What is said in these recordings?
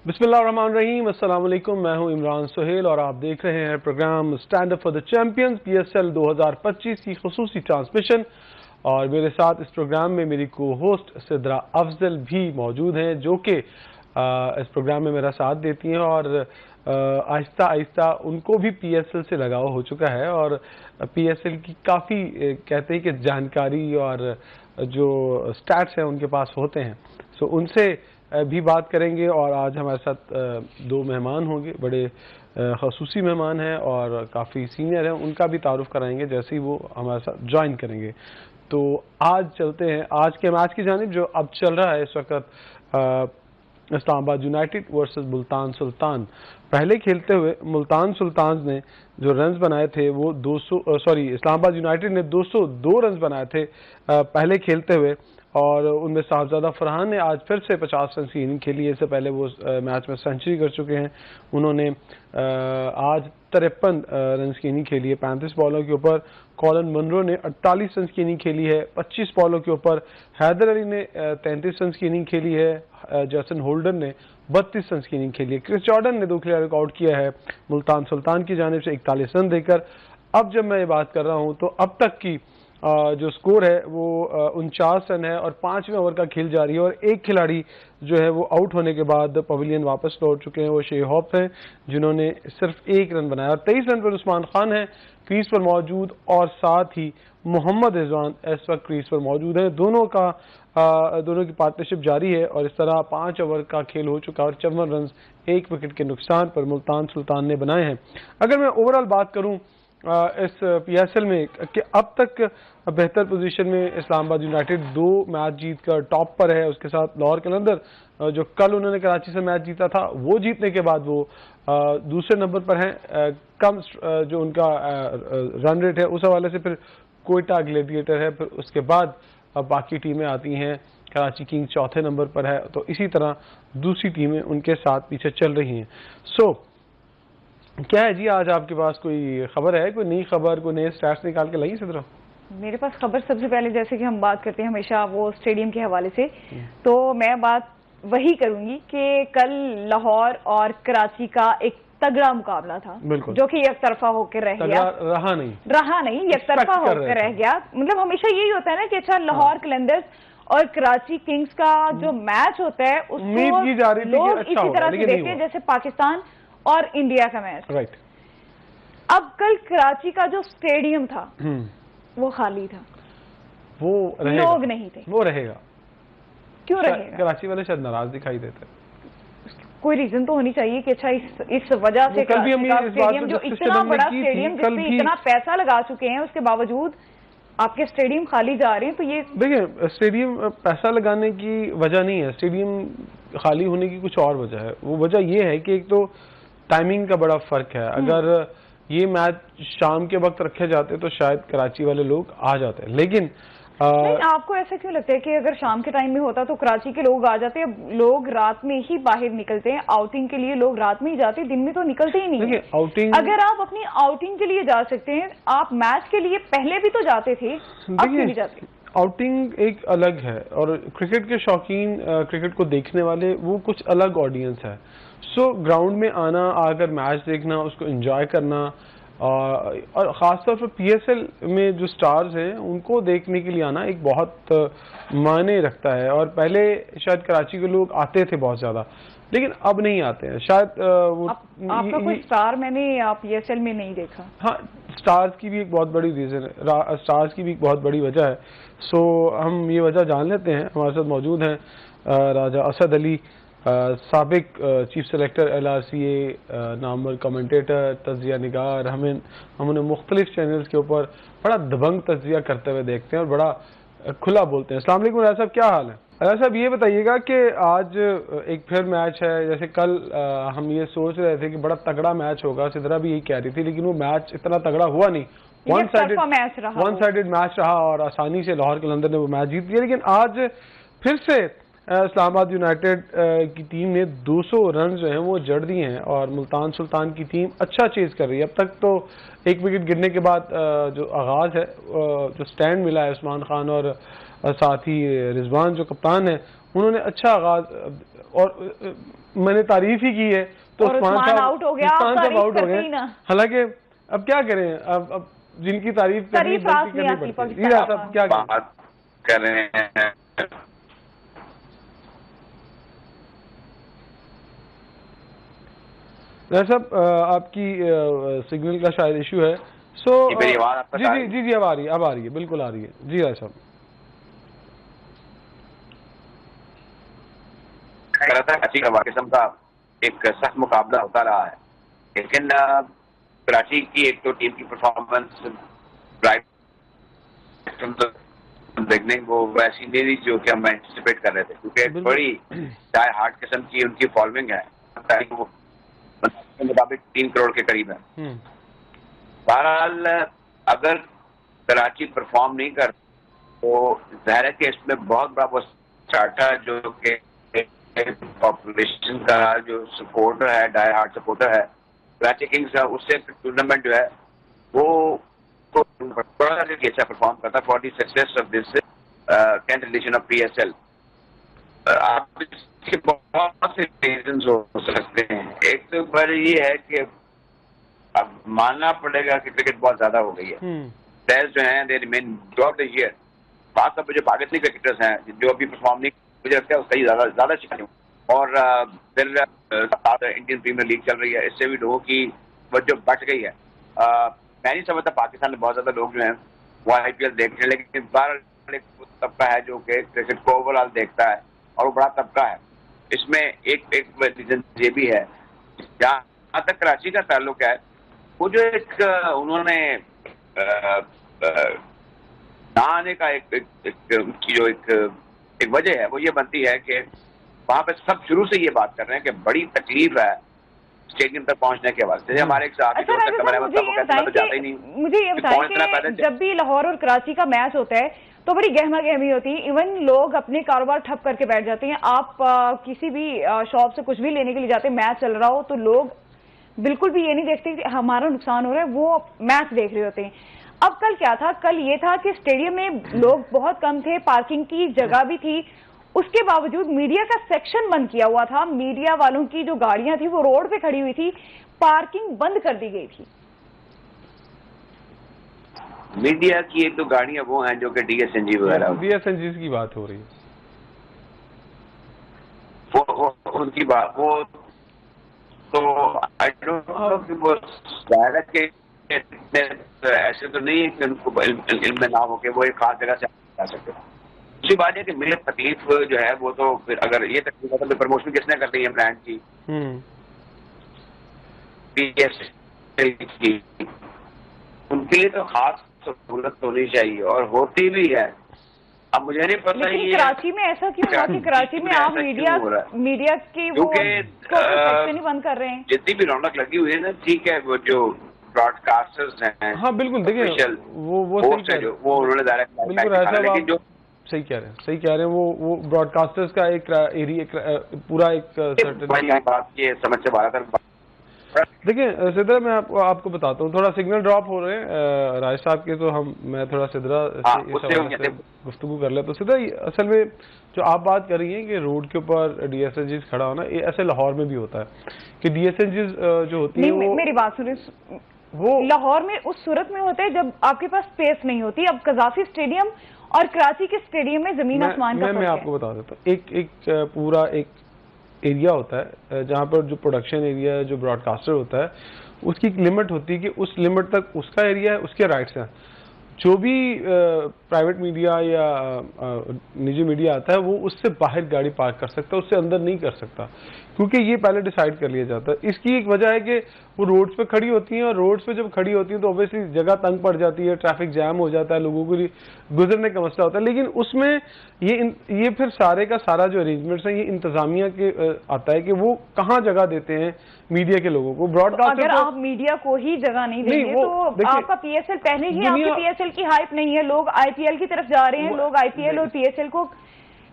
बिस्मिल्लाहिर्रहमानिर्रहीम, अस्सलाम वालेकुम। मैं हूं इमरान सुहेल और आप देख रहे हैं programme stand up for the champions PSL 2025 की खुसूसी ट्रांसमिशन। और मेरे साथ इस प्रोग्राम में मेरी को होस्ट सिद्रा अफजल भी मौजूद हैं, जो कि इस प्रोग्राम में मेरा साथ देती हैं और आहिस्ता आहिस्ता उनको भी PSL से लगाव हो चुका है और PSL की काफ़ी कहते हैं कि जानकारी और जो स्टैट्स हैं उनके पास होते हैं। सो उनसे भी बात करेंगे। और आज हमारे साथ दो मेहमान होंगे, बड़े खसूसी मेहमान हैं और काफ़ी सीनियर हैं, उनका भी तारुफ कराएंगे जैसे ही वो हमारे साथ ज्वाइन करेंगे। तो आज चलते हैं आज के मैच की जानिब, जो अब चल रहा है इस वक्त। Islamabad United versus Multan Sultan. पहले खेलते हुए मुल्तान सुल्तान ने जो रन्स बनाए थे वो 200 इस्लामाबाद यूनाइटेड ने 202 रन्स बनाए थे पहले खेलते हुए, और उनमें साहबजादा फरहान ने आज फिर से 50 रन की इनिंग खेली है। इससे पहले वो मैच में सेंचुरी कर चुके हैं। उन्होंने आज 53 रन की इनिंग खेली है 35 बॉलों के ऊपर। कॉलन मनरो ने 48 रन की इनिंग खेली है 25 बॉलों के ऊपर। हैदर अली ने 33 रन की इनिंग खेली है। जैसन होल्डर ने 32 रन की इनिंग खेली है। क्रिस जॉर्डन ने 2 खिलाड़ियों को आउट किया है मुल्तान सुल्तान की जानिब से 41 रन देकर। अब जब मैं ये बात कर रहा हूँ तो अब तक की जो स्कोर है वो 49 रन है और 5वें ओवर का खेल जारी है। और एक खिलाड़ी जो है वो आउट होने के बाद पवेलियन वापस लौट चुके हैं, वो शेहॉप हैं जिन्होंने सिर्फ 1 रन बनाया। और 23 रन पर उस्मान खान है क्रीज पर मौजूद, और साथ ही मोहम्मद रिजवान इस वक्त क्रीज पर मौजूद है। दोनों की पार्टनरशिप जारी है और इस तरह 5 ओवर का खेल हो चुका है और 54 रन 1 विकेट के नुकसान पर मुल्तान सुल्तान ने बनाए हैं। अगर मैं ओवरऑल बात करूं इस PSL में कि अब तक बेहतर पोजीशन में इस्लामाबाद यूनाइटेड 2 मैच जीतकर टॉप पर है। उसके साथ लाहौर कलंदर जो कल उन्होंने कराची से मैच जीता था वो जीतने के बाद वो दूसरे नंबर पर हैं। कम जो उनका रन रेट है उस हवाले से फिर कोयटा ग्लेडिएटर है, फिर उसके बाद बाकी टीमें आती हैं। कराची किंग्स चौथे नंबर पर है, तो इसी तरह दूसरी टीमें उनके साथ पीछे चल रही हैं। क्या है जी, आज आपके पास कोई खबर है, कोई नई खबर, कोई नए स्टैट्स निकाल के लाई सिद्रा? मेरे पास खबर सबसे पहले, जैसे कि हम बात करते हैं हमेशा वो स्टेडियम के हवाले से, तो मैं बात वही करूंगी कि कल लाहौर और कराची का एक तगड़ा मुकाबला था जो कि एक तरफा होकर रह गया। रहा नहीं एक तरफा होकर रह गया। मतलब हमेशा यही होता है ना कि अच्छा लाहौर कलंदर्स और कराची किंग्स का जो मैच होता है उसको लोग इसी तरह से देखते हैं जैसे पाकिस्तान और इंडिया का मैच। राइट। अब कल कराची का जो स्टेडियम था वो खाली था, वो लोग नहीं थे। वो रहेगा। क्यों रहेगा? कराची वाले शायद नाराज दिखाई देते। कोई रीजन तो होनी चाहिए कि अच्छा इस वजह से कल भी हम स्टेडियम जो इतना बड़ा स्टेडियम जिसमें इतना पैसा लगा चुके हैं उसके बावजूद आपके स्टेडियम खाली जा रहे हैं, तो ये देखिए स्टेडियम पैसा लगाने की वजह नहीं है, स्टेडियम खाली होने की कुछ और वजह है। वो वजह ये है कि एक तो टाइमिंग का बड़ा फर्क है। अगर ये मैच शाम के वक्त रखे जाते तो शायद कराची वाले लोग आ जाते, लेकिन नहीं, आपको ऐसा क्यों लगता है कि अगर शाम के टाइम में होता तो कराची के लोग आ जाते? लोग रात में ही बाहर निकलते हैं आउटिंग के लिए, लोग रात में ही जाते, दिन में तो निकलते ही नहीं है। आउटिंग, अगर आप अपनी आउटिंग के लिए जा सकते हैं, आप मैच के लिए पहले भी तो जाते थे, अब क्यों नहीं जाते? आउटिंग एक अलग है और क्रिकेट के शौकीन, क्रिकेट को देखने वाले, वो कुछ अलग ऑडियंस है। सो ग्राउंड में आना, आकर मैच देखना, उसको एंजॉय करना, और ख़ासतौर पर PSL में जो स्टार्स हैं उनको देखने के लिए आना एक बहुत मायने रखता है। और पहले शायद कराची के लोग आते थे बहुत ज़्यादा, लेकिन अब नहीं आते हैं शायद। आपका कोई स्टार मैंने PSL में नहीं देखा। हाँ, स्टार्स की भी एक बहुत बड़ी रीज़न है, स्टार्स की भी एक बहुत बड़ी वजह है। सो हम ये वजह जान लेते हैं। हमारे साथ मौजूद हैं राजा असद अली, साबिक चीफ सेलेक्टर LRCA, नामवर कमेंटेटर, तज्जिया निगार। हम उन्हें मुख्तलिफ चैनल्स के ऊपर बड़ा दबंग तज्जिया करते हुए देखते हैं और बड़ा खुला बोलते हैं। अस्सलाम वालेकुम राजा साहब, क्या हाल है? राजा साहब ये बताइएगा कि आज एक फिर मैच है, जैसे कल हम ये सोच रहे थे कि बड़ा तगड़ा मैच होगा, सिद्रा भी यही कह रही थी, लेकिन वो मैच इतना तगड़ा हुआ नहीं। वन साइडेड मैच रहा और आसानी से लाहौर कलंदर ने वो मैच जीत लिया। लेकिन आज फिर से इस्लामाबाद यूनाइटेड की टीम ने 200 रन जो हैं वो जड़ दिए हैं और मुल्तान सुल्तान की टीम अच्छा चेज कर रही है। अब तक तो 1 विकेट गिरने के बाद जो आगाज़ है, जो स्टैंड मिला है उस्मान खान और साथ ही रिजवान जो कप्तान है, उन्होंने अच्छा आगाज़ और मैंने तारीफ ही की है, तो उस्मान आउट हो गया, उस्मान साहब आउट हो गए। ना। हालांकि अब क्या करें, अब जिनकी तारीफ करनी पड़ती है। साहब क्या बात कर रहे हैं, साहब आपकी सिग्नल का शायद इशू है। मेरी आवाज आपको जी अब आ रही है, बिल्कुल आ रही है जी राय साहब। कराची का किस्म का एक सख्त मुकाबला होता रहा है, लेकिन कराची की एक तो टीम की परफॉर्मेंस देखने वो वैसी नहीं थी जो कि हम एंटिसिपेट कर रहे थे, क्योंकि बड़ी डाई हार्ड किस्म की उनकी फॉलोइंग है, वो के मुताबिक 3 करोड़ के करीब है। बहरहाल अगर कराची परफॉर्म नहीं कर तो जाहिर है कि इसमें बहुत बड़ा वो चार्टा जो कि पॉपुलेशन का जो सपोर्टर है, डाई हार्ड सपोर्टर है कराची किंग्स का, उससे टूर्नामेंट जो है वो बड़ा अच्छा परफॉर्म करता for the success of this 10th edition of PSL। आप इसके बहुत से रीजंस हो सकते हैं। एक तो पर ये है कि अब मानना पड़ेगा कि क्रिकेट बहुत ज्यादा हो गई है। प्लेयर्स जो हैं they remain through out the year, खासतौर पर जो पाकिस्तानी क्रिकेटर्स हैं जो अभी परफॉर्म नहीं, मुझे लगता है उसका ही ज्यादा शिकायत। और फिर इंडियन प्रीमियर लीग चल रही है, इससे भी लोगों की वजह बढ़ गई है। मैं नहीं समझता पाकिस्तान में बहुत ज्यादा लोग जो हैं वो IPL देखते हैं, लेकिन बाहर एक तबका है जो कि क्रिकेट को ओवरऑल देखता है और वो बड़ा तबका है। इसमें एक रीजन ये भी है, जहाँ तक कराची का ताल्लुक है, वो जो एक उन्होंने ना आने का एक वजह है, वो ये बनती है कि वहाँ पे सब शुरू से ये बात कर रहे हैं कि बड़ी तकलीफ है स्टेडियम तक पहुंचने के वास्ते। हमारे एक साथी मुझे ये बताएं कि जब भी लाहौर और कराची का मैच होता है तो बड़ी गहमा गहमी होती है, इवन लोग अपने कारोबार ठप करके बैठ जाते हैं। आप किसी भी शॉप से कुछ भी लेने के लिए जाते हैं, मैच चल रहा हो तो लोग बिल्कुल भी ये नहीं देखते कि हमारा नुकसान हो रहा है, वो मैच देख रहे होते हैं। अब कल क्या था, कल ये था कि स्टेडियम में लोग बहुत कम थे, पार्किंग की जगह भी थी, उसके बावजूद मीडिया का सेक्शन बंद किया हुआ था। मीडिया वालों की जो गाड़ियां थी वो रोड पे खड़ी हुई थी, पार्किंग बंद कर दी गई थी। मीडिया की एक तो गाड़ियां वो हैं जो कि DSNG वगैरह, DSNG की बात हो रही है, वो उनकी बात, वो तो आई डोंट नो कि वो डायरेक्ट के ऐसे तो नहीं है कि उनको इनमें ना हो कि वो एक खास जगह से जा सकते। दूसरी बात है कि मेरी तकलीफ जो है वो तो फिर अगर ये तकलीफ है तो प्रमोशन किसने कर दी है ब्रांड की, PSL की, उनके लिए तो खास सहूलत होनी चाहिए और होती भी है। अब मुझे नहीं पता लेकिन कराची में ऐसा क्यों हुआ कि कराची में आप मीडिया की वो सेक्शन ही बंद कर रहे हैं? जितनी भी रौनक लगी हुई है ना, ठीक है, वो जो ब्रॉडकास्टर्स हैं, हाँ बिल्कुल, देखिए वो उन्होंने डायरेक्ट बिल्कुल ऐसा, लेकिन जो सही कह रहे हैं वो ब्रॉडकास्टर्स का एक एरिया पूरा एक सर्टेन बात ये समझ से बाहर कर। देखिए सिद्रा, मैं आपको बताता हूँ, थोड़ा सिग्नल ड्रॉप हो रहे हैं राज साहब के, तो मैं थोड़ा सिद्रा से गुफ्तगू कर ले। तो सिद्रा असल में जो आप बात कर रही हैं कि रोड के ऊपर DSNG खड़ा होना, ये ऐसे लाहौर में भी होता है कि DSNG जो होती है वो, मेरी बात सुनिए, वो लाहौर में उस सूरत में होता है जब आपके पास स्पेस नहीं होती। अब कजाफी स्टेडियम और कराची के स्टेडियम में जमीन आसमान का फर्क है। मैं आपको बता देता हूँ, एक पूरा एक एरिया होता है जहाँ पर जो प्रोडक्शन एरिया है, जो ब्रॉडकास्टर होता है, उसकी एक लिमिट होती है कि उस लिमिट तक उसका एरिया है, उसके राइट्स हैं। जो भी प्राइवेट मीडिया या निजी मीडिया आता है वो उससे बाहर गाड़ी पार्क कर सकता है, उससे अंदर नहीं कर सकता, क्योंकि ये पहले डिसाइड कर लिया जाता है। इसकी एक वजह है कि वो रोड्स पे खड़ी होती हैं, और रोड्स पे जब खड़ी होती हैं तो ऑब्वियसली जगह तंग पड़ जाती है, ट्रैफिक जैम हो जाता है, लोगों को गुजरने का मसला होता है। लेकिन उसमें ये फिर सारे का सारा जो अरेंजमेंट्स हैं, ये इंतजामिया के आता है कि वो कहाँ जगह देते हैं मीडिया के लोगों को। ब्रॉडकास्टर, अगर आप मीडिया को ही जगह नहीं देंगे तो आपका PSL पहले ही, आपकी PSL की हाइप नहीं है, लोग IPL की तरफ जा रहे हैं, लोग IPL और PSL को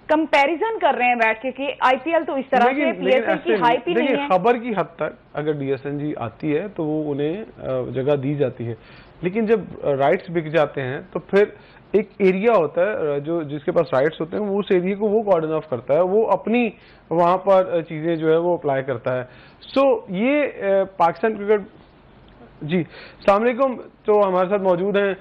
कंपैरिजन कर रहे हैं बैठ के कि IPL तो इस तरह से, PSL की हाइप ही नहीं है। खबर की हद तक अगर DSNG आती है तो वो उन्हें जगह दी जाती है, लेकिन जब राइट्स बिक जाते हैं तो फिर एक एरिया होता है जो जिसके पास राइट्स होते हैं, वो उस एरिया को वो कॉर्डन ऑफ करता है, वो अपनी वहाँ पर चीज़ें जो है वो अप्लाई करता है। सो ये पाकिस्तान क्रिकेट। जी अस्सलाम वालेकुम। तो हमारे साथ मौजूद हैं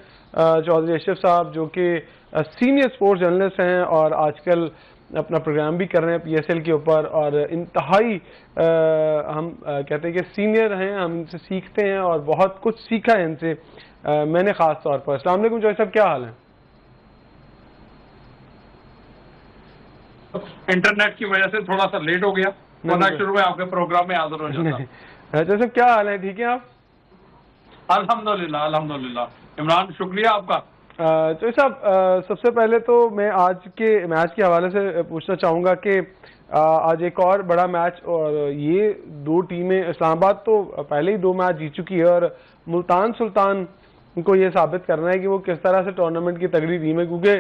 चौधरी अशरफ साहब, जो कि सीनियर स्पोर्ट्स जर्नलिस्ट हैं और आजकल अपना प्रोग्राम भी कर रहे हैं PSL के ऊपर, और इंतहाई हम कहते हैं कि सीनियर हैं, हम इनसे सीखते हैं और बहुत कुछ सीखा है इनसे, मैंने ख़ास तौर पर। अस्सलाम वालेकुम चौधरी साहब, क्या हाल है? इंटरनेट की वजह से थोड़ा सा लेट हो गया, वरना शुरू में आपके प्रोग्राम में हाजिर हो जाता। चौधरी साहब क्या हाल है, ठीक है आप? अल्हम्दुलिल्लाह अल्हम्दुलिल्लाह। इमरान शुक्रिया आपका। चौधरी साहब सबसे पहले तो मैं आज के मैच के हवाले से पूछना चाहूँगा कि आज एक और बड़ा मैच, और ये दो टीमें, इस्लामाबाद तो पहले ही 2 मैच जीत चुकी है और मुल्तान सुल्तान को ये साबित करना है कि वो किस तरह से टूर्नामेंट की तगड़ी टीम है, क्योंकि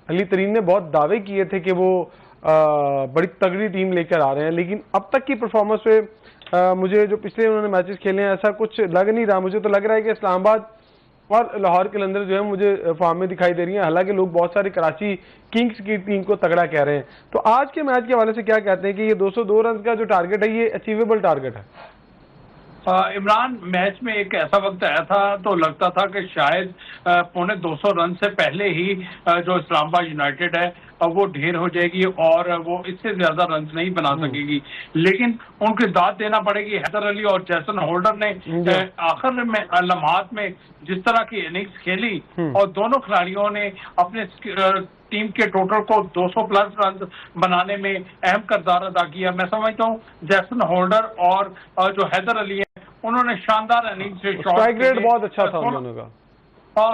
अली तरीन ने बहुत दावे किए थे कि वो बड़ी तगड़ी टीम लेकर आ रहे हैं, लेकिन अब तक की परफॉर्मेंस पे मुझे जो पिछले उन्होंने मैचेस खेले हैं ऐसा कुछ लग नहीं रहा। मुझे तो लग रहा है कि इस्लामाबाद और लाहौर कलंदर जो है मुझे फॉर्म में दिखाई दे रही है, हालांकि लोग बहुत सारे कराची किंग्स की टीम को तगड़ा कह रहे हैं। तो आज के मैच के हवाले से क्या कहते हैं कि ये 202 रन का जो टारगेट है ये अचीवेबल टारगेट है? इमरान, मैच में एक ऐसा वक्त आया था तो लगता था कि शायद 250 रन से पहले ही जो इस्लामाबाद यूनाइटेड है वो ढेर हो जाएगी और वो इससे ज्यादा रन नहीं बना सकेगी, लेकिन उनकी दाद देना पड़ेगी। हैदर अली और जैसन होल्डर ने आखिर में लम्हात में जिस तरह की इनिंग्स खेली और दोनों खिलाड़ियों ने अपने टीम के टोटल को 200 प्लस रन बनाने में अहम किरदार अदा किया। मैं समझता हूँ जैसन होल्डर और जो हैदर अली है उन्होंने शानदार इनिंग्स से स्ट्राइक रेट बहुत अच्छा था उन दोनों का।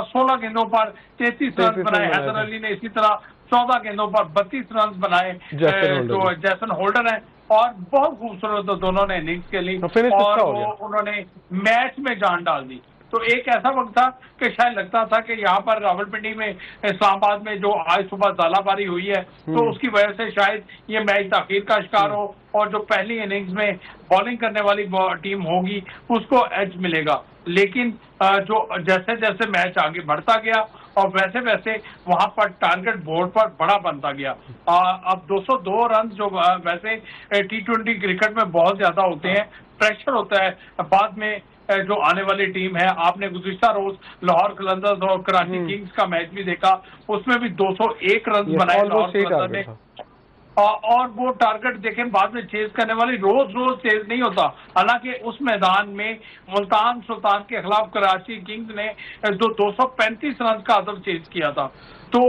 16 गेंदों पर 33 रन बनाए हैदर अली ने, इसी तरह 14 गेंदों पर 32 रन बनाए जो जैसन होल्डर है, और बहुत खूबसूरत दोनों ने इनिंग्स खेली और उन्होंने मैच में जान डाल दी। तो एक ऐसा वक्त था कि शायद लगता था कि यहाँ पर रावलपिंडी में इस्लामाबाद में जो आज सुबह दालाबारी हुई है तो उसकी वजह से शायद ये मैच ताखीर का शिकार हो और जो पहली इनिंग्स में बॉलिंग करने वाली टीम होगी उसको एज मिलेगा। लेकिन जो जैसे जैसे मैच आगे बढ़ता गया और वैसे वैसे वहां पर टारगेट बोर्ड पर बड़ा बनता गया। अब 202 रन जो वैसे T20 क्रिकेट में बहुत ज्यादा होते हैं, प्रेशर होता है बाद में जो आने वाली टीम है। आपने गुज़िश्ता रोज लाहौर कलंदर्स और कराची किंग्स का मैच भी देखा, उसमें भी 201 रन बनाए लाहौर कलंदर ने, और वो टारगेट देखें बाद में चेज करने वाली रोज रोज चेज नहीं होता। हालांकि उस मैदान में मुल्तान सुल्तान के खिलाफ कराची किंग्स ने जो 235 रन का अदब चेज किया था। तो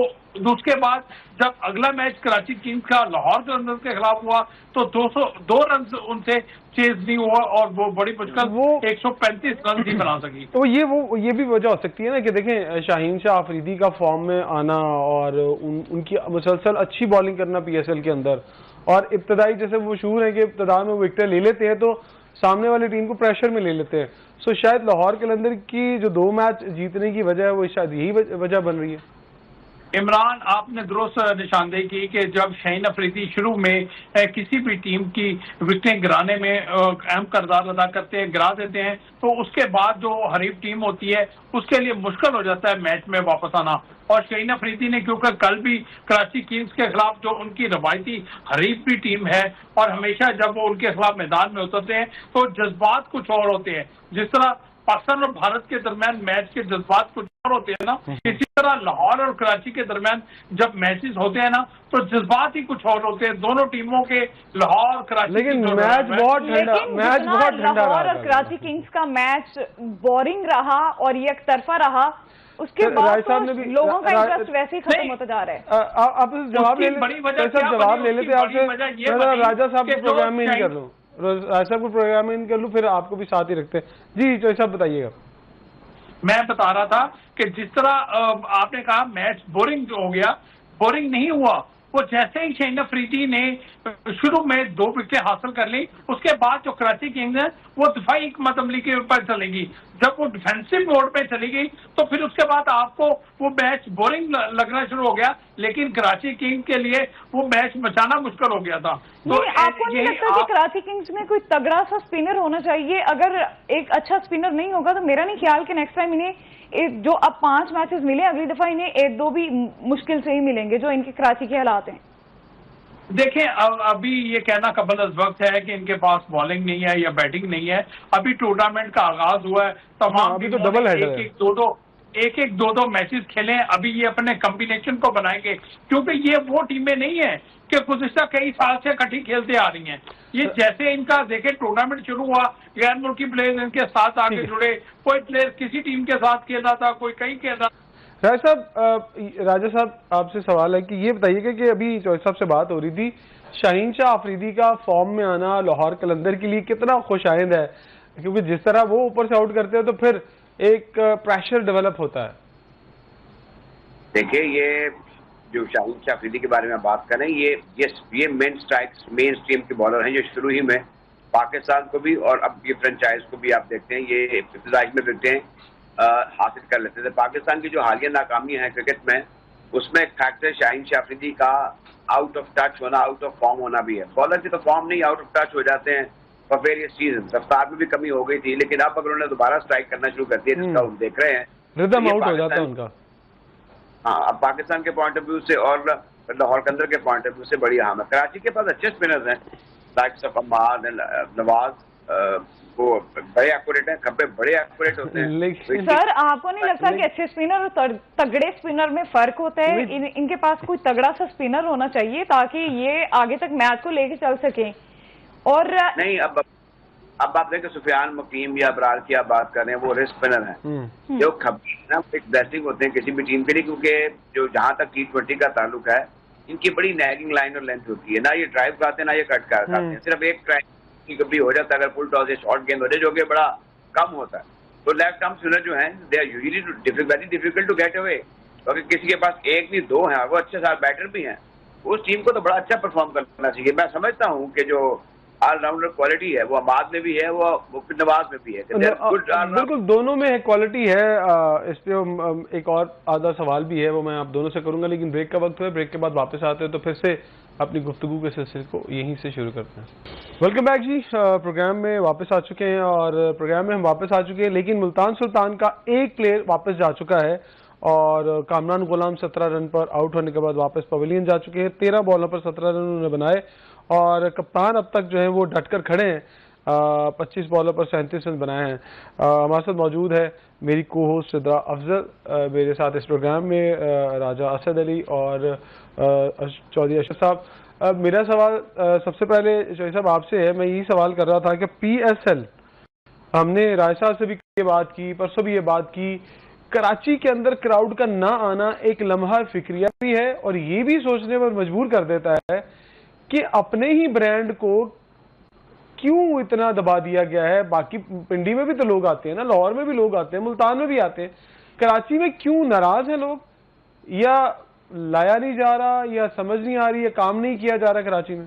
उसके बाद जब अगला मैच कराची किंग्स का लाहौर कलंदर्स के खिलाफ हुआ तो 202 रन उनसे चेज नहीं हुआ और वो बड़ी मुश्किल 135 रन ही बना सकी। तो ये भी वजह हो सकती है ना कि देखें शाहीन शाह अफरीदी का फॉर्म में आना और उनकी मुसलसल अच्छी बॉलिंग करना PSL के अंदर, और इब्तदाई जैसे वो मशहूर है कि इब्तदा में विकेट ले लेते हैं तो सामने वाली टीम को प्रेशर में ले लेते हैं। सो शायद लाहौर कलंदर की जो 2 मैच जीतने की वजह है वो शायद यही वजह बन रही है। इमरान, आपने दुरुस्त निशानदेही की कि जब शाहीन अफरीदी शुरू में किसी भी टीम की विकेटें गिराने में अहम किरदार अदा करते हैं, गिरा देते हैं, तो उसके बाद जो हरीफ टीम होती है उसके लिए मुश्किल हो जाता है मैच में वापस आना। और शाहीन अफरीदी ने, क्योंकि कल भी कराची किंग्स के खिलाफ जो उनकी रवायती हरीफ भी टीम है और हमेशा जब वो उनके खिलाफ मैदान में उतरते हैं तो जज्बात कुछ और होते हैं। जिस तरह पाकिस्तान और भारत के दरमियान मैच के जज्बात कुछ और होते हैं ना, इसी तरह लाहौर और कराची के दरमियान जब मैचेस होते हैं ना तो जज्बात ही कुछ और होते हैं दोनों टीमों के, लाहौर कराची। लेकिन मैच बहुत ठंडा लाहौर और कराची किंग्स का मैच बोरिंग रहा और एक तरफा रहा, उसके बाद तो लोगों का इंटरेस्ट वैसे ही खत्म होता जा रहा है। आप जवाब ले लेते आपसे राजा साहब को प्रोग्राम में कर लो, राजा साहब को प्रोग्राम में कर लूं, फिर आपको भी साथ ही रखते हैं। जी तो साहब बताइएगा। मैं बता रहा था कि जिस तरह आपने कहा मैच बोरिंग हो गया, बोरिंग नहीं हुआ, वो जैसे ही शहीन अफरीदी ने शुरू में 2 विकेटें हासिल कर ली, उसके बाद जो कराची किंग्स है वो दिफाई मतमली के ऊपर चलेगी। जब वो डिफेंसिव मोड पे चली गई तो फिर उसके बाद आपको वो मैच बोरिंग लगना शुरू हो गया, लेकिन कराची किंग्स के लिए वो मैच बचाना मुश्किल हो गया था। तो आपको नहीं लगता कि कराची किंग्स में कोई तगड़ा सा स्पिनर होना चाहिए? अगर एक अच्छा स्पिनर नहीं होगा तो मेरा नहीं ख्याल कि नेक्स्ट टाइम इन्हें जो अब 5 मैचेस मिले, अगली दफा इन्हें 1-2 भी मुश्किल से ही मिलेंगे जो इनके कराची के हालात हैं। देखें, अभी ये कहना कबल अज़ वक्त है कि इनके पास बॉलिंग नहीं है या बैटिंग नहीं है। अभी टूर्नामेंट का आगाज हुआ है, तमाम अभी तो डबल हेडर एक 2 मैचेस खेले। अभी ये अपने कॉम्बिनेशन को बनाएंगे, क्योंकि ये वो टीमें नहीं है कि गुज़िश्ता कई साल से इकट्ठी खेलते आ रही हैं। ये जैसे इनका देखे टूर्नामेंट शुरू हुआ, गैर मुल्की प्लेयर्स इनके साथ आके जुड़े, कोई प्लेयर किसी टीम के साथ खेल रहा था, कोई कहीं खेल रहा। राजा साहब आपसे सवाल है कि ये बताइएगा कि अभी चौधरी साहब से बात हो रही थी, शाहीन शाह अफरीदी का फॉर्म में आना लाहौर कलंदर के लिए कितना खुशाइंद है, क्योंकि जिस तरह वो ऊपर से आउट करते हैं तो फिर एक प्रेशर डेवलप होता है। देखिए, ये जो शाहीन शाह अफरीदी के बारे में बात करें, ये मेन स्ट्रीम के बॉलर हैं जो शुरू ही में पाकिस्तान को भी और अब ये फ्रेंचाइज को भी आप देखते हैं ये इब्तिदाई में विकेटें हासिल कर लेते थे। पाकिस्तान की जो हालिया नाकामी है क्रिकेट में, उसमें एक फैक्टर शाहीन शाह अफरीदी का आउट ऑफ टच होना, आउट ऑफ फॉर्म होना भी है। बॉलर की तो फॉर्म नहीं, आउट ऑफ टच हो जाते हैं फॉर वेरियस सीजन। रफ्तार में भी कमी हो गई थी, लेकिन अब अगर उन्होंने दोबारा स्ट्राइक करना शुरू कर दिया, जिसका हम देख रहे हैं, रिदम आउट हो जाता है उनका। हाँ, अब पाकिस्तान के पॉइंट ऑफ व्यू से और लाहौर कलंदर के पॉइंट ऑफ व्यू से बड़ी अहम है। कराची के पास अच्छे स्पिनर्स हैं, लाइक्स ऑफ अम्माद, नवाज, वो बड़े एक्यूरेट हैं, खब्बे बड़े एक्यूरेट होते हैं। सर, आपको नहीं लगता कि अच्छे स्पिनर और तगड़े स्पिनर में फर्क होता है? इनके पास कोई तगड़ा सा स्पिनर होना चाहिए ताकि ये आगे तक मैच को लेके चल सके। और नहीं, अब आप देखें, सुफियान मुकीम या अबरार की आप बात कर रहे हैं, वो रिस्क स्पिनर हैं जो खब्बे ना एक ब्लेसिंग होते हैं किसी भी टीम के लिए, क्योंकि जो जहां तक T20 का ताल्लुक है, इनकी बड़ी नैगिंग लाइन और लेंथ होती है। ना ये ड्राइव करते हैं, ना ये कट करते हैं, सिर्फ एक ट्राइव कभी हो जाता है अगर फुल टॉस या शॉर्ट गेंद हो जाए, जो कि बड़ा कम होता है। तो लेफ्ट आर्म स्पिनर जो हैं, they are usually very difficult to get away, क्योंकि किसी के पास एक नहीं 2 हैं, वो अच्छे साथ बैटर भी हैं। उस टीम को तो बड़ा अच्छा परफॉर्म करना चाहिए। मैं समझता हूँ कि जो ऑलराउंडर क्वालिटी है वो अमाद में भी है, वो नवाज में भी है। बिल्कुल, दोनों में क्वालिटी है। इस पे एक और आधा सवाल भी है, वो मैं आप दोनों से करूंगा, लेकिन ब्रेक का वक्त है। ब्रेक के बाद वापस आते हैं तो फिर से अपनी गुफ्तगू के सिलसिले को यहीं से शुरू करते हैं। वेलकम बैक जी, प्रोग्राम में वापस आ चुके हैं और प्रोग्राम में हम वापस आ चुके हैं, लेकिन मुल्तान सुल्तान का एक प्लेयर वापस जा चुका है और कामरान गुलाम 17 रन पर आउट होने के बाद वापस पवेलियन जा चुके हैं। 13 बॉलों पर 17 रन उन्होंने बनाए और कप्तान अब तक जो है वो डटकर खड़े हैं। 25 बॉलों पर 37 रन बनाए हैं। हमारे साथ मौजूद है मेरी को होस्ट सिद्रा अफजल, मेरे साथ इस प्रोग्राम में राजा असद अली और चौधरी अशरफ साहब। मेरा सवाल सबसे पहले चौधरी साहब आपसे है। मैं यही सवाल कर रहा था कि PSL, हमने राय साहब से भी ये बात की, परसों भी ये बात की, कराची के अंदर क्राउड का ना आना एक लम्हा फिक्रिया भी है और ये भी सोचने पर मजबूर कर देता है कि अपने ही ब्रांड को क्यों इतना दबा दिया गया है। बाकी पिंडी में भी तो लोग आते हैं ना, लाहौर में भी लोग आते हैं, मुल्तान में भी आते हैं, कराची में क्यों नाराज हैं लोग? या लाया नहीं जा रहा, या समझ नहीं आ रही, या काम नहीं किया जा रहा कराची में?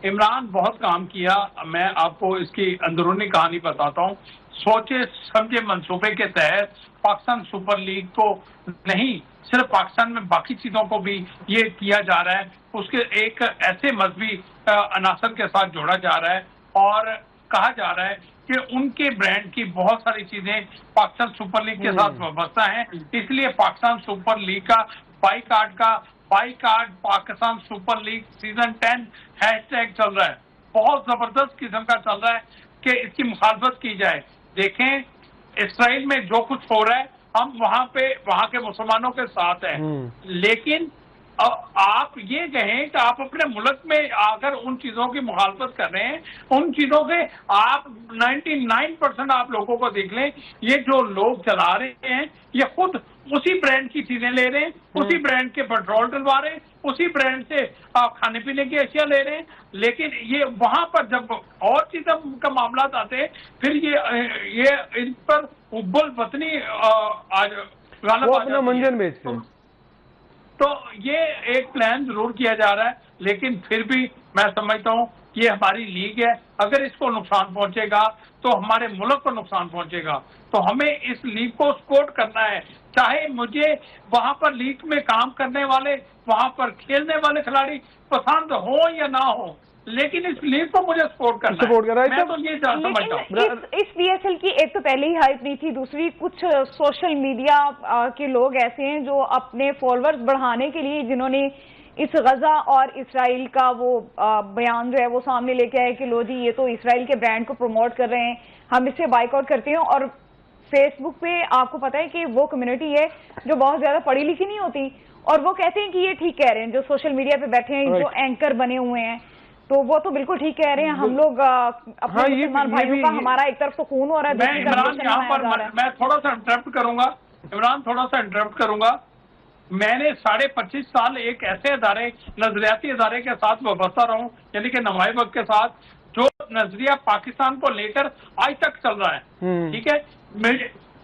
इमरान बहुत काम किया। मैं आपको इसकी अंदरूनी कहानी बताता हूँ। सोचे समझे मंसूबे के तहत पाकिस्तान सुपर लीग को नहीं, सिर्फ पाकिस्तान में बाकी चीजों को भी ये किया जा रहा है। उसके एक ऐसे मजहबी अनासर के साथ जोड़ा जा रहा है और कहा जा रहा है कि उनके ब्रांड की बहुत सारी चीजें पाकिस्तान सुपर लीग के साथ वाबस्ता हैं। इसलिए पाकिस्तान सुपर लीग का boycott Pakistan super league season 10 hashtag चल रहा है, बहुत जबरदस्त किस्म का चल रहा है कि इसकी मुखालफत की जाए। देखें, इसराइल में जो कुछ हो रहा है, हम वहां के मुसलमानों के साथ हैं, लेकिन आप ये कहें कि आप अपने मुल्क में आकर उन चीजों की मुखालफत कर रहे हैं, उन चीजों के आप 99% आप लोगों को देख लें, ये जो लोग चला रहे हैं ये खुद उसी ब्रांड की चीजें ले रहे हैं, उसी ब्रांड के पेट्रोल डलवा रहे हैं, उसी ब्रांड से खाने पीने की अशिया ले रहे हैं। लेकिन ये वहां पर जब और चीजों का मामला आते हैं, फिर ये इन पर उब्बल वतनी वो अपना मंजन बेचते हैं। तो ये एक प्लान जरूर किया जा रहा है, लेकिन फिर भी मैं समझता हूँ ये हमारी लीग है, अगर इसको नुकसान पहुंचेगा तो हमारे मुल्क को नुकसान पहुंचेगा। तो हमें इस लीग को सपोर्ट करना है, चाहे मुझे वहां पर लीग में काम करने वाले, वहां पर खेलने वाले खिलाड़ी पसंद हो या ना हो, लेकिन इस लीग को मुझे सपोर्ट करना है। मैं तो ये समझता हूँ। इस पीएसएल की एक तो पहले ही हाइप नहीं थी, दूसरी कुछ सोशल मीडिया के लोग ऐसे हैं जो अपने फॉलोअर्स बढ़ाने के लिए, जिन्होंने इस गजा और इसराइल का वो बयान जो है वो सामने लेके आए कि लो जी ये तो इसराइल के ब्रांड को प्रमोट कर रहे हैं, हम इससे बाइकआउट करते हैं। और फेसबुक पे आपको पता है कि वो कम्युनिटी है जो बहुत ज्यादा पढ़ी लिखी नहीं होती, और वो कहते हैं कि ये ठीक कह रहे हैं, जो सोशल मीडिया पे बैठे हैं, जो एंकर बने हुए हैं, तो वो तो बिल्कुल ठीक कह रहे हैं। हम लोग अपने मुसलमान भाइयों का हमारा एक तरफ तो खून हो रहा है। मैं थोड़ा सा इंटरप्ट करूंगा इमरान, थोड़ा सा इंटरप्ट करूंगा। मैंने 25.5 साल एक ऐसे अदारे, नजरियाती अदारे के साथ वाबस्ता रहा हूँ, यानी कि नवाई वक्त के साथ, जो नजरिया पाकिस्तान को लेकर आज तक चल रहा है। ठीक है,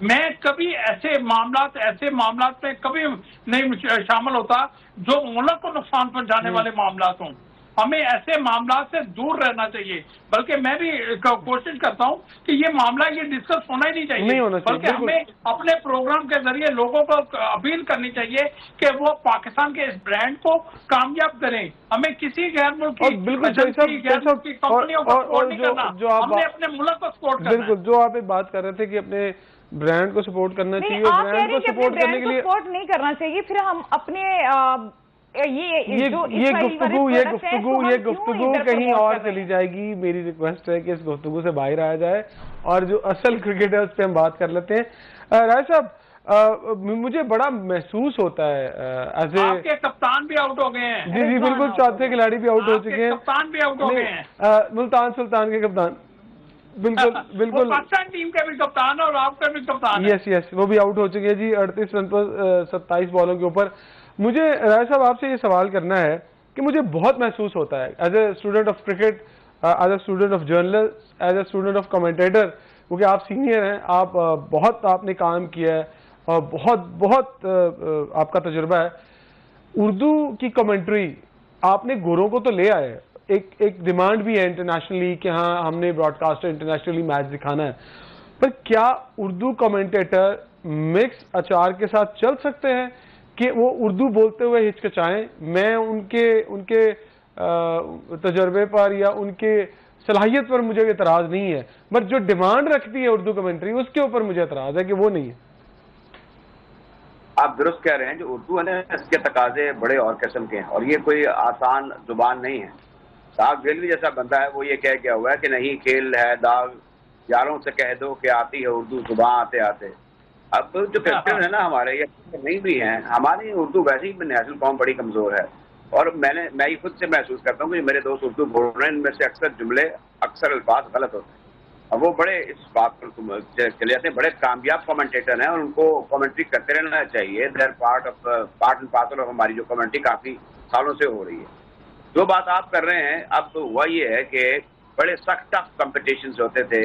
मैं कभी ऐसे मामलात में कभी नहीं शामिल होता जो मुल्क को नुकसान पहुंचाने वाले मामलात हों। हमें ऐसे मामला से दूर रहना चाहिए, बल्कि मैं भी कोशिश करता हूं कि ये मामला ये डिस्कस होना ही नहीं चाहिए, बल्कि हमें अपने प्रोग्राम के जरिए लोगों को अपील करनी चाहिए कि वो पाकिस्तान के इस ब्रांड को कामयाब करें। हमें किसी गैर मुल्की कंपनियों को सपोर्ट नहीं करना, हमने अपने मुल्क को सपोर्ट करना। बिल्कुल, जो आप एक बात कर रहे थे कि अपने ब्रांड को सपोर्ट करना चाहिए, ब्रांड को सपोर्ट करने के लिए सपोर्ट नहीं करना चाहिए, फिर हम अपने ये गुफ्तगू कहीं और चली जाएगी। मेरी रिक्वेस्ट है कि इस गुफ्तगू से बाहर आया जाए और जो असल क्रिकेट है उस पर हम बात कर लेते हैं। राय साहब, मुझे बड़ा महसूस होता है आपके कप्तान भी आउट हो गए हैं। जी बिल्कुल, चौथे खिलाड़ी भी आउट हो चुके हैं, कप्तान भी आउट हो गए हैं। मुल्तान सुल्तान के कप्तान, बिल्कुल पाकिस्तान टीम के भी कप्तान और आपका भी कप्तान। यस, वो भी आउट हो चुके हैं जी 38 रन पर 27 बॉलों के ऊपर। मुझे राय साहब आपसे ये सवाल करना है कि मुझे बहुत महसूस होता है as a student of cricket, as a student of journalist, as a student of commentator, क्योंकि आप सीनियर हैं, आप बहुत आपने काम किया है और बहुत आपका तजुर्बा है। उर्दू की कमेंट्री आपने गोरों को तो ले आए, एक डिमांड भी है इंटरनेशनली कि हाँ हमने ब्रॉडकास्टर इंटरनेशनली मैच दिखाना है, पर क्या उर्दू कमेंटेटर मिक्स अचार के साथ चल सकते हैं कि वो उर्दू बोलते हुए हिचकिचाएं? मैं उनके तजर्बे पर या उनके सलाहियत पर मुझे एतराज नहीं है, बट जो डिमांड रखती है उर्दू कमेंट्री उसके ऊपर मुझे एतराज है कि वो नहीं है। आप दुरुस्त कह रहे हैं, जो उर्दू है ना इसके तकाजे बड़े और किस्म के हैं और ये कोई आसान जुबान नहीं है। साहब दिल्ली जैसा बंदा है वो ये कह गया हुआ है कि नहीं खेल है दाग, यारों से कह दो कि आती है उर्दू जुबान आते आते। अब जो क्रिकेटर है ना हमारे, ये नहीं भी हैं, हमारी उर्दू वैसे ही नेशनल कौम बड़ी कमजोर है। और मैं खुद से महसूस करता हूँ कि मेरे दोस्त उर्दू बोल रहे हैं, इनमें से अक्सर जुमले, अक्सर अल्फाज गलत होते हैं। अब वो बड़े इस बात पर चले जाते हैं, बड़े कामयाब कमेंटेटर हैं और उनको कमेंट्री करते रहना चाहिए। There part and parcel of हमारी जो कमेंट्री काफी सालों से हो रही है। जो बात आप कर रहे हैं अब तो हुआ ये है कि बड़े सख्त टफ कॉम्पिटिशन होते थे,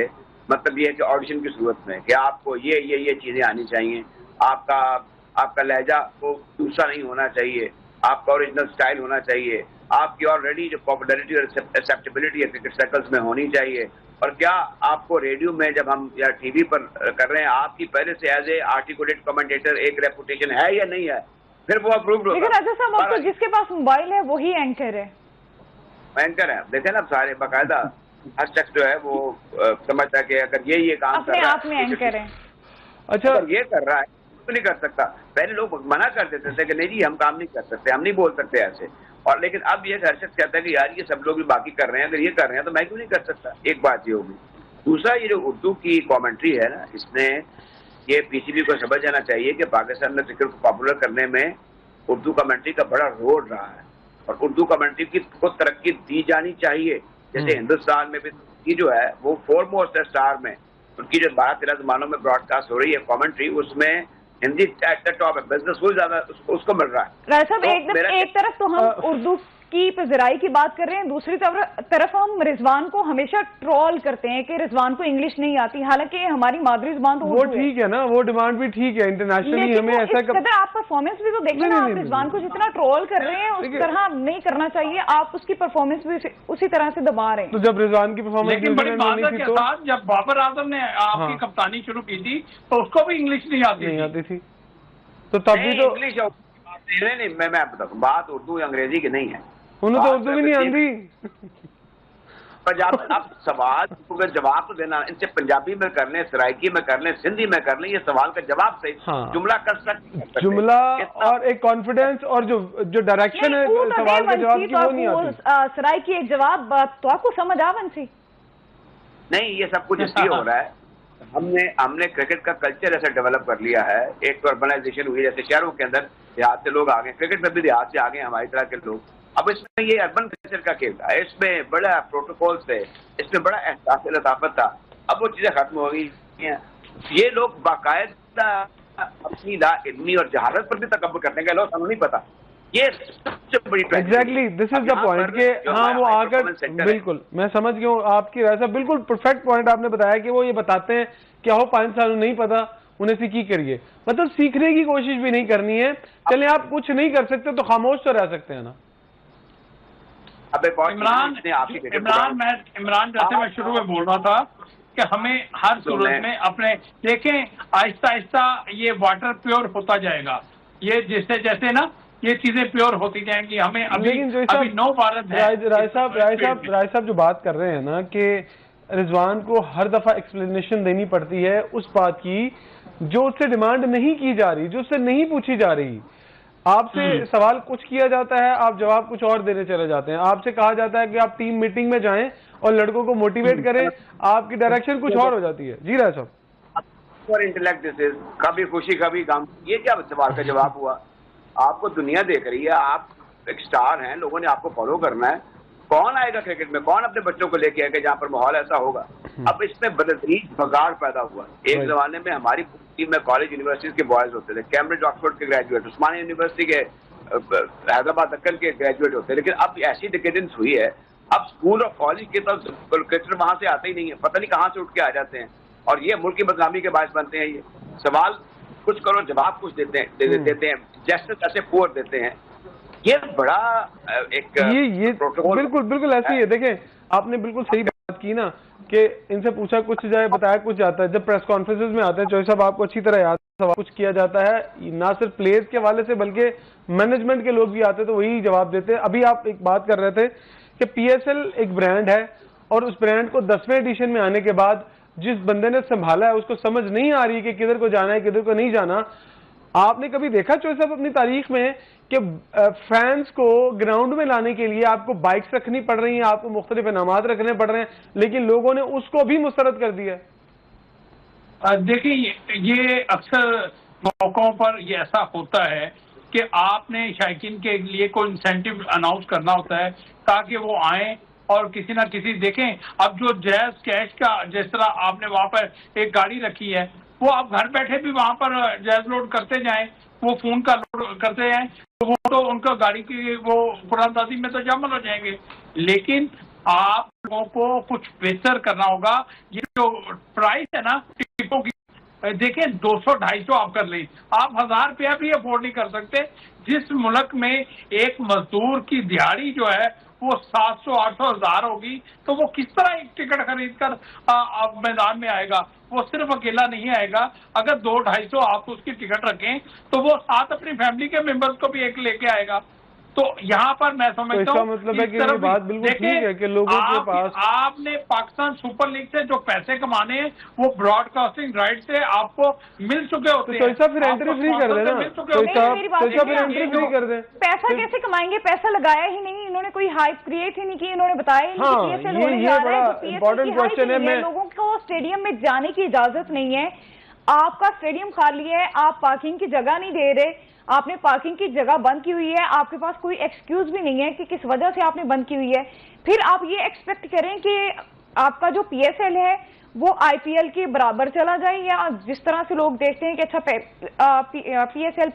मतलब ये है कि ऑडिशन की सूरत में कि आपको ये चीजें आनी चाहिए, आपका लहजा को दूसरा नहीं होना चाहिए, आपका ओरिजिनल स्टाइल होना चाहिए, आपकी ऑलरेडी जो पॉपुलैरिटी और एक्सेप्टेबिलिटी है क्रिकेट सर्कल्स में होनी चाहिए। और क्या आपको रेडियो में जब हम या टीवी पर कर रहे हैं, आपकी पहले से एज ए आर्टिकुलेट कमेंटेटर एक रेपुटेशन है या नहीं है, फिर वो अप्रूव्ड होगा। लेकिन अच्छा साहब, अब तो जिसके पास मोबाइल है वही एंकर है। एंकर है, देखे ना सारे बाकायदा हर शख्स जो है वो समझता है कि अगर ये काम कर रहा है अपने आप में एंकर है। अच्छा, ये कर रहा है तो नहीं कर सकता। पहले लोग मना कर देते थे कि नहीं जी हम काम नहीं कर सकते, हम नहीं बोल सकते ऐसे, और लेकिन अब ये हर शख्स कहता है कि यार ये सब लोग भी बाकी कर रहे हैं, अगर ये कर रहे हैं तो मैं क्यों नहीं कर सकता। एक बात ये होगी। दूसरा, ये जो उर्दू की कॉमेंट्री है ना, इसमें ये पीसीबी को समझ जाना चाहिए कि पाकिस्तान में क्रिकेट को पॉपुलर करने में उर्दू कमेंट्री का बड़ा रोल रहा है और उर्दू कमेंट्री की को तरक्की दी जानी चाहिए। जैसे हिंदुस्तान में भी की जो है वो फोरमोस्ट है स्टार में, उनकी जो 12-13 जमानों में ब्रॉडकास्ट हो रही है कमेंट्री, उसमें हिंदी एट द टॉप है, बिजनेस वो ज्यादा उसको मिल रहा है। राय साहब, एक तरफ तो हम उर्दू उसकी पजराई की बात कर रहे हैं, दूसरी तरफ हम रिजवान को हमेशा ट्रोल करते हैं कि रिजवान को इंग्लिश नहीं आती, हालांकि हमारी मादरी जुबान तो वो ठीक है ना, वो डिमांड भी ठीक है, इंटरनेशनली हमें ऐसा आप परफॉर्मेंस भी तो देखें ना, आप रिजवान को जितना ट्रोल कर रहे हैं उस तरह नहीं करना चाहिए, आप उसकी परफॉर्मेंस भी उसी तरह से दबा रहे हैं। तो जब रिजवान की परफॉर्मेंस लेकिन बड़ी बात के साथ जब बाबर आजम ने आपकी कप्तानी शुरू की थी तो उसको भी इंग्लिश नहीं आती थी, तो तब भी तो इंग्लिश नहीं, मैं बताऊं, बात उर्दू अंग्रेजी की नहीं है, उन्हें तो उर्दू भी नहीं आती। अब सवाल को जवाब तो देना, इनसे पंजाबी में कर लें, सराइकी में कर लें, सिंधी में कर लें, ये सवाल का जवाब सही जुमला कंस्ट्रक्ट, जुमला और एक कॉन्फिडेंस और जो डायरेक्शन है सवाल का जवाब की, वो नहीं आती। सराइकी एक जवाब तो आपको समझ आवन सी नहीं, ये सब कुछ इसलिए हो रहा है, हमने क्रिकेट का कल्चर ऐसा डेवलप कर लिया है, एक तो अर्बनाइजेशन हुई, जैसे शहरों के अंदर देहात से लोग आ गए, क्रिकेट में भी देहात से आ गए हमारी तरह के लोग। अब इसमें ये अर्बन कल्चर का खेल था, इसमें बड़ा प्रोटोकॉल थे, इसमें बड़ा एहसास लताफत था, अब वो चीजें खत्म हो गई हैं। ये लोग बाकायदा अपनी ला इल्मी और जहालत पर भी तकब्बुर करने का, लोग हमें नहीं पता, ये सबसे बड़ी exactly this is the point के हाँ वो आकर, बिल्कुल मैं समझ गया हूँ आपकी राय, बिल्कुल परफेक्ट पॉइंट आपने बताया कि वो ये बताते हैं क्या हो 5 साल नहीं पता, उन्हें सीखी करिए, मतलब सीखने की कोशिश भी नहीं करनी है। चले आप कुछ नहीं कर सकते तो खामोश तो रह सकते हैं ना। अब इमरान जैसे मैं शुरू में बोल रहा था कि हमें हर सूरत में अपने देखें, आहिस्ता आहिस्ता ये वाटर प्योर होता जाएगा, ये जैसे ना ये चीजें प्योर होती जाएंगी, हमें अभी नौ भारत है। राय साहब जो बात कर रहे हैं ना कि रिजवान को हर दफा एक्सप्लेनेशन देनी पड़ती है उस बात की जो उससे डिमांड नहीं की जा रही, जो उससे नहीं पूछी जा रही। आपसे सवाल कुछ किया जाता है, आप जवाब कुछ और देने चले जाते हैं। आपसे कहा जाता है कि आप टीम मीटिंग में जाएं और लड़कों को मोटिवेट करें, आपकी डायरेक्शन कुछ और हो जाती है। जी राय साहब। इंटेलेक्ट दिस इज, कभी खुशी कभी गम, ये क्या सवाल का जवाब हुआ? आपको दुनिया देख रही है, आप एक स्टार हैं, लोगों ने आपको फॉलो करना है। कौन आएगा क्रिकेट में, कौन अपने बच्चों को लेके आएगा जहां पर माहौल ऐसा होगा? अब इसमें बदतरीज बगाड़ पैदा हुआ। एक जमाने में हमारी टीम में कॉलेज यूनिवर्सिटीज के बॉयज होते थे, कैम्ब्रिज ऑक्सफोर्ड के ग्रेजुएट, उस्मानिया यूनिवर्सिटी के, हैदराबाद दक्कन के ग्रेजुएट होते, लेकिन अब ऐसी डिकेडेंस हुई है, अब स्कूल और कॉलेज के तो क्रिकेटर वहां से आते ही नहीं है, पता नहीं कहाँ से उठ के आ जाते हैं, और ये मुल्क की बदनामी के बायस बनते हैं। ये सवाल कुछ करो, जवाब कुछ देते हैं, जस्टिस ऐसे पुअर देते हैं। ये बड़ा एक ये बिल्कुल ऐसे ही है। देखें, आपने बिल्कुल सही बात की ना कि इनसे पूछा कुछ जाए, बताया कुछ जाता है। जब प्रेस कॉन्फ्रेंसेस में आते हैं, चौधरी साहब आपको अच्छी तरह याद है, सवाल कुछ किया जाता है, ना सिर्फ प्लेयर्स के हवाले से बल्कि मैनेजमेंट के लोग भी आते हैं तो वही जवाब देते हैं। अभी आप एक बात कर रहे थे कि PSL एक ब्रांड है और उस ब्रांड को 10वें एडिशन में आने के बाद जिस बंदे ने संभाला है उसको समझ नहीं आ रही कि किधर को जाना है, किधर को नहीं जाना। आपने कभी देखा चौधरी साहब अपनी तारीख में कि फैंस को ग्राउंड में लाने के लिए आपको बाइक्स रखनी पड़ रही हैं, आपको मुख्तलिफ इनामात रखने पड़ रहे हैं, लेकिन लोगों ने उसको भी मुस्तरद कर दिया। देखिए, ये अक्सर मौकों पर ये ऐसा होता है कि आपने शायकीन के लिए कोई इंसेंटिव अनाउंस करना होता है ताकि वो आए और किसी ना किसी देखें। अब जो जैज कैश का, जिस तरह आपने वहां पर एक गाड़ी रखी है, वो आप घर बैठे भी वहां पर जैज लोड करते जाएं, वो फोन का लोड करते जाएं, तो वो तो उनका गाड़ी की वो कुरानदाजी में तो शामिल हो जाएंगे। लेकिन आप लोगों को कुछ बेहतर करना होगा। ये जो प्राइस है ना टिकटों की, देखें 200-250 आप कर लें, आप 1000 रुपया भी अफोर्ड नहीं कर सकते। जिस मुल्क में एक मजदूर की दिहाड़ी जो है वो 700-800 हज़ार होगी, तो वो किस तरह एक टिकट खरीद कर मैदान में आएगा? वो सिर्फ अकेला नहीं आएगा। अगर 200-250 आप उसकी टिकट रखें तो वो साथ अपनी फैमिली के मेंबर्स को भी एक लेके आएगा। तो यहाँ पर मैं समझता हूँ, मतलब है कि ये बात बिल्कुल ठीक है कि लोगों के पास आपने पाकिस्तान सुपर लीग से जो पैसे कमाने हैं वो ब्रॉडकास्टिंग राइट से आपको मिल चुके होते हैं। तो फिर एंट्री फ्री कर देना, फिर एंट्री फ्री कर दे। पैसा कैसे कमाएंगे? पैसा लगाया ही नहीं इन्होंने, कोई हाइप क्रिएट ही नहीं की इन्होंने, बताया ही नहीं कि PSL होने जा रहा है। इंपॉर्टेंट क्वेश्चन है। लोगों को स्टेडियम में जाने की इजाजत नहीं है, आपका स्टेडियम खाली है, आप पार्किंग की जगह नहीं दे रहे, आपने पार्किंग की जगह बंद की हुई है, आपके पास कोई एक्सक्यूज भी नहीं है कि किस वजह से आपने बंद की हुई है। फिर आप ये एक्सपेक्ट करें कि आपका जो PSL है वो IPL के बराबर चला जाए, या जिस तरह से लोग देखते हैं कि अच्छा PSL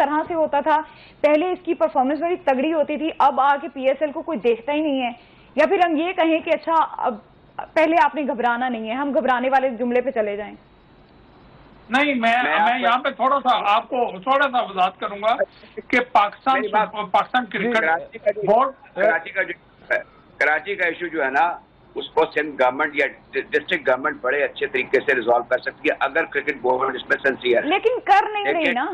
तरह से होता था, पहले इसकी परफॉर्मेंस बड़ी तगड़ी होती थी, अब आके पीएसएल को कोई देखता ही नहीं है? या फिर हम ये कहें कि अच्छा अब पहले आपने घबराना नहीं है, हम घबराने वाले जुमले पे चले जाएं? नहीं, मैं यहाँ पे थोड़ा सा वजाहत करूंगा कि पाकिस्तान क्रिकेट बोर्ड कराची का इशू जो है ना, उसको सिंध गवर्नमेंट या डिस्ट्रिक्ट गवर्नमेंट बड़े अच्छे तरीके से रिजॉल्व कर सकती है अगर क्रिकेट बोर्ड इसमें सिंसियर है। लेकिन कर नहीं रही ना।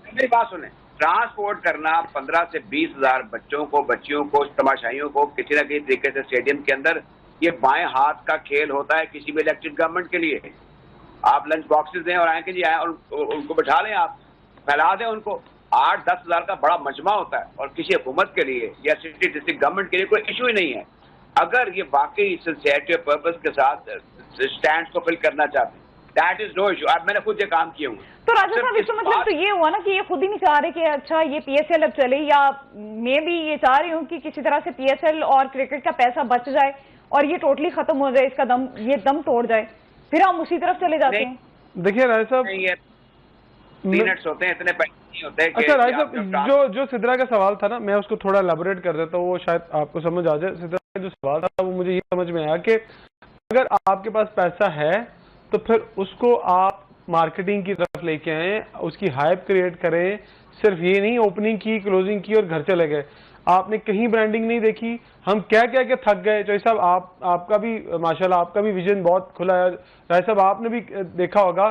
मेरी बात सुने, ट्रांसपोर्ट करना 15 से 20 हजार बच्चों को, बच्चियों को, तमाशाइयों को किसी न किसी तरीके से स्टेडियम के अंदर, ये बाएं हाथ का खेल होता है किसी भी इलेक्टेड गवर्नमेंट के लिए। आप लंच बॉक्सेस दें और आए कि जी आए और उनको बैठा लें, आप फैला दें उनको। 8-10 हजार का बड़ा मजमा होता है और किसी हुकूमत के लिए या सिटी डिस्ट्रिक्ट गवर्नमेंट के लिए कोई इशू ही नहीं है। अगर ये वाकई सिंसियरिटी और पर्पस के साथ स्टैंड को फिल करना चाहते हैं, दैट इज नो इशू। अब मैंने खुद ये काम किया हूँ। तो राजा साहब, इसका मतलब तो ये हुआ ना कि ये खुद ही नहीं चाह रहे कि अच्छा ये पीएसएल अब चले, या मैं भी ये चाह रही हूँ कि किसी तरह से पीएसएल और क्रिकेट का पैसा बच जाए और ये टोटली खत्म हो जाए, इसका दम तोड़ जाए, फिर हम उसी तरफ चले जाते हैं। देखिए राय साहब, मिनट्स होते हैं, इतने पैसे नहीं होते। अच्छा राय साहब, जो सिद्रा का सवाल था ना, मैं उसको थोड़ा एलाबोरेट कर देता हूँ, वो शायद आपको समझ आ जाए। सिद्रा का जो सवाल था वो मुझे ये समझ में आया कि अगर आपके पास पैसा है तो फिर उसको आप मार्केटिंग की तरफ लेके आए, उसकी हाइप क्रिएट करें। सिर्फ ये नहीं ओपनिंग की, क्लोजिंग की और घर चले गए, आपने कहीं ब्रांडिंग नहीं देखी। हम क्या क्या के थक गए। चौधरी साहब, आपका भी माशाल्लाह, आपका भी विजन बहुत खुला है। राय साहब, आपने भी देखा होगा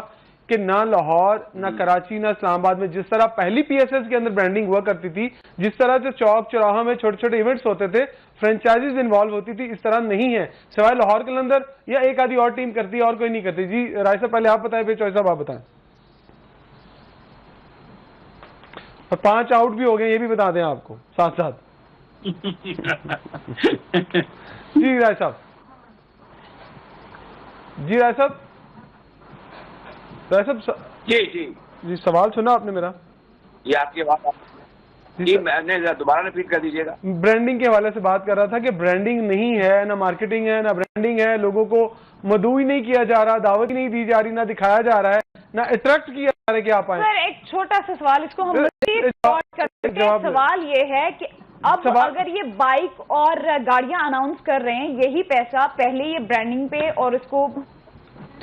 कि ना लाहौर, ना कराची, ना इस्लामाबाद में जिस तरह पहली पीएसएस के अंदर ब्रांडिंग हुआ करती थी, जिस तरह से चौक चौराहा में छोटे छोटे इवेंट्स होते थे, फ्रेंचाइजीज इन्वॉल्व होती थी, इस तरह नहीं है। सिवाय लाहौर के अंदर या एक आधी और टीम करती है और कोई नहीं करती। जी राय साहब, पहले आप बताएं, फिर चौधरी साहब आप बताएं। और 5 आउट भी हो गए, ये भी बता दें आपको साथ साथ। जी राय साहब, जी राय साहब, जी सवाल सुना आपने मेरा? ये आपकी बात जी, मैंने दोबारा रिपीट कर दीजिएगा। ब्रांडिंग के हवाले से बात कर रहा था कि ब्रांडिंग नहीं है, ना मार्केटिंग है, ना ब्रांडिंग है, लोगों को मदऊ ही नहीं किया जा रहा, दावत ही नहीं दी जा रही, ना दिखाया जा रहा है, ना अट्रैक्ट किया जा रहा है कि आप आए। सर, एक छोटा सा सवाल, इसको हम सवाल ये है कि अब अगर ये बाइक और गाड़ियां अनाउंस कर रहे हैं, यही पैसा पहले ये ब्रांडिंग पे और उसको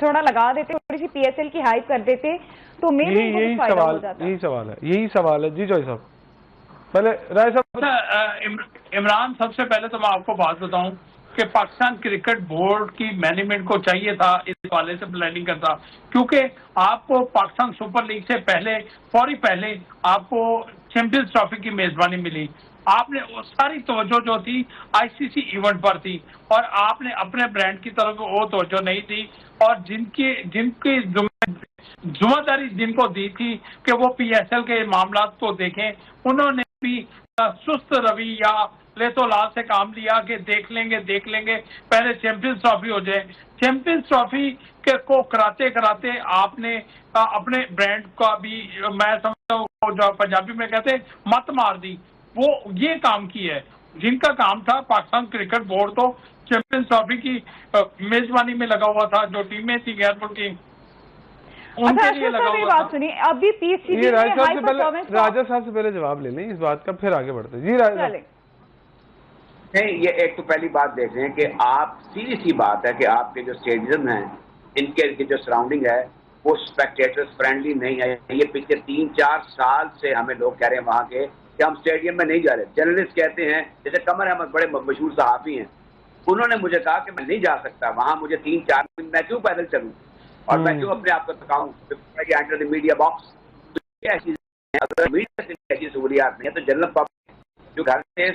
थोड़ा लगा देते, थोड़ी सी पीएसएल की हाइप कर देते, तो यही सवाल है। जी चौधरी साहब, पहले राय साहब। इमरान, सबसे पहले तो मैं आपको बात बताऊं कि पाकिस्तान क्रिकेट बोर्ड की मैनेजमेंट को चाहिए था इस हवाले से प्लानिंग करता, क्योंकि आपको पाकिस्तान सुपर लीग से फौरी पहले आपको चैंपियंस ट्रॉफी की मेजबानी मिली। आपने सारी तवज्जो जो थी आईसीसी इवेंट पर थी और आपने अपने ब्रांड की तरफ वो तवज्जो नहीं दी, और जिनकी जिम्मेदारी जिनको दी थी कि वो पीएसएल के मामला को देखें, उन्होंने भी सुस्त रवैया लेतोलाल से काम लिया कि देख लेंगे पहले चैंपियंस ट्रॉफी हो जाए। चैंपियंस ट्रॉफी को कराते आपने अपने ब्रांड का भी, मैं समझता हूँ जो पंजाबी में कहते हैं, मत मार दी। वो ये काम की है जिनका काम था। पाकिस्तान क्रिकेट बोर्ड तो चैंपियंस ट्रॉफी की मेजबानी में लगा हुआ था, जो टीमें थी गैर मुल्की उनके लिए लगा हुआ था। सुनिए, अभी पीसीबी ये राजा साहब से पहले जवाब ले लें इस बात का, फिर आगे बढ़ते हैं। जी राजा नहीं, ये एक तो पहली बात देख रहे हैं कि आप, सीधी सी बात है कि आपके जो स्टेडियम हैं, इनके जो सराउंडिंग है वो स्पेक्टेटर्स फ्रेंडली नहीं है। ये पिछले 3-4 साल से हमें लोग कह रहे हैं वहाँ के कि हम स्टेडियम में नहीं जा रहे। जर्नलिस्ट कहते हैं, जैसे कमर अहमद बड़े मशहूर सहाफी हैं, उन्होंने मुझे कहा कि मैं नहीं जा सकता वहाँ, मुझे 3-4 दिन, मैं क्यों पैदल चलूँ और मैं क्यों अपने आप को थकाऊँ एंटर द मीडिया बॉक्स। ऐसी अगर मीडिया से ऐसी सहूलियात नहीं है तो जनरल पब्लिक जो घर से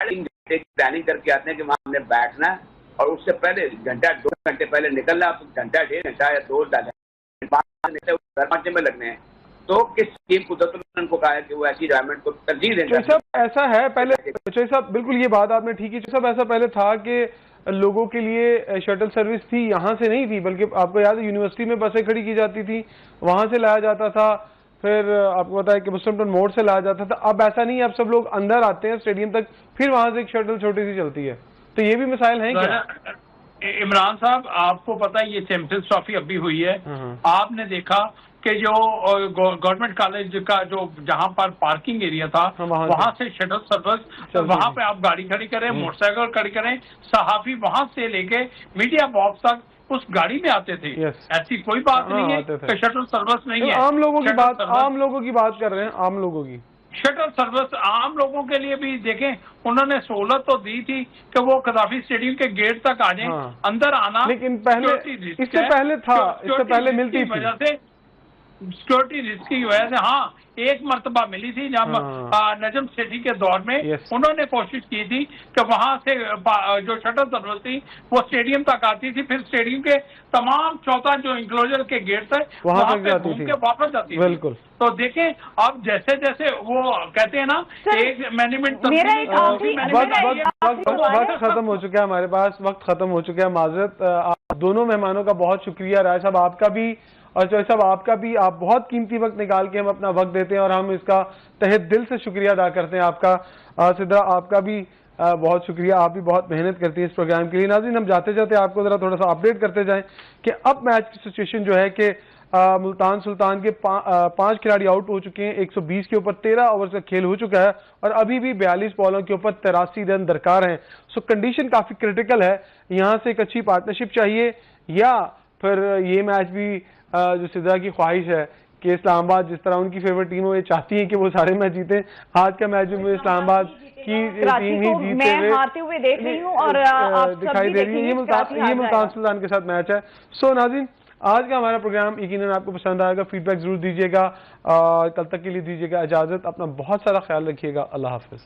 प्लानिंग करके आते हैं कि वहाँ हमने बैठना है और उससे पहले घंटा 2 घंटे पहले निकलना, घंटा 1.5 घंटा या 2 घंटे घर पहुंचने में लगने हैं, तो किस टीम कुदरत को कहा है कि वो ऐसी एनवायरनमेंट को तरजीह देंगे। सब ऐसा है पहले, चौधरी साहब बिल्कुल ये बात आपने ठीक है। सब ऐसा पहले था कि लोगों के लिए शटल सर्विस थी, यहाँ से नहीं थी, बल्कि आपको याद है यूनिवर्सिटी में बसें खड़ी की जाती थी, वहां से लाया जाता था, फिर आपको पता है कि मुस्लिम मोड़ से लाया जाता था। अब ऐसा नहीं है, अब सब लोग अंदर आते हैं स्टेडियम तक, फिर वहां से एक शटल छोटी सी चलती है। तो ये भी मिसाइल है क्या? इमरान साहब, आपको पता है ये चैंपियंस ट्रॉफी अभी हुई है, आपने देखा कि जो गवर्नमेंट कॉलेज का जो जहां पर पार्किंग एरिया था वहां से शटल सर्विस, वहां पे आप गाड़ी खड़ी करें, मोटरसाइकिल खड़ी करें, सहाफी वहां से लेके मीडिया बॉक्स तक उस गाड़ी में आते थे। ऐसी कोई बात नहीं है कि शटल सर्विस नहीं है। आम लोगों की बात कर रहे हैं, आम लोगों की शटल सर्विस आम लोगों के लिए भी देखें, उन्होंने सहूलत तो दी थी कि वो कदाफी स्टेडियम के गेट तक आ जाए, अंदर आना, लेकिन पहले इससे पहले मिलती थी वजह से, सिक्योरिटी रिस्क की वजह से। हाँ, एक मर्तबा मिली थी जब नजम सेठी के दौर में उन्होंने कोशिश की थी कि वहां से जो शटल सर्विस थी वो स्टेडियम तक आती थी, फिर स्टेडियम के तमाम 14 जो इंक्लोजर के गेट थे वहां पे घूम के वापस जाती थी। बिल्कुल। तो देखें अब जैसे जैसे वो कहते हैं ना, एक मैनेजमेंट वक्त खत्म हो चुका है, हमारे पास वक्त खत्म हो चुका है। माजरत, दोनों मेहमानों का बहुत शुक्रिया, राय साहब आपका भी और चौधरी साहब आपका भी। आप बहुत कीमती वक्त निकाल के हम अपना वक्त देते हैं और हम इसका तहे दिल से शुक्रिया अदा करते हैं आपका। सिद्रा, आपका भी बहुत शुक्रिया, आप भी बहुत मेहनत करती हैं इस प्रोग्राम के लिए। नाज़रीन, हम जाते जाते आपको जरा थोड़ा सा अपडेट करते जाएं कि अब मैच की सिचुएशन जो है कि मुल्तान सुल्तान के 5 खिलाड़ी आउट हो चुके हैं, 120 के ऊपर 13 ओवर्स का खेल हो चुका है और अभी भी 42 बॉलों के ऊपर 83 रन दरकार हैं। सो कंडीशन काफी क्रिटिकल है, यहाँ से एक अच्छी पार्टनरशिप चाहिए या फिर ये मैच भी जो सिद्रा की ख्वाहिश है कि इस्लामाबाद जिस तरह उनकी फेवरेट टीम है, ये चाहती है कि वो सारे मैच जीते। आज का मैच में इस्लामाबाद की टीम ही जीतते हुए हारते हुए देख रही हूँ और दिखाई दे रही है। ये मुल्तान सुल्तान के साथ मैच है। सो नाज़रीन, आज का हमारा प्रोग्राम यकीनन आपको पसंद आएगा, फीडबैक जरूर दीजिएगा। कल तक के लिए दीजिएगा इजाजत, अपना बहुत सारा ख्याल रखिएगा। अल्लाह हाफिज।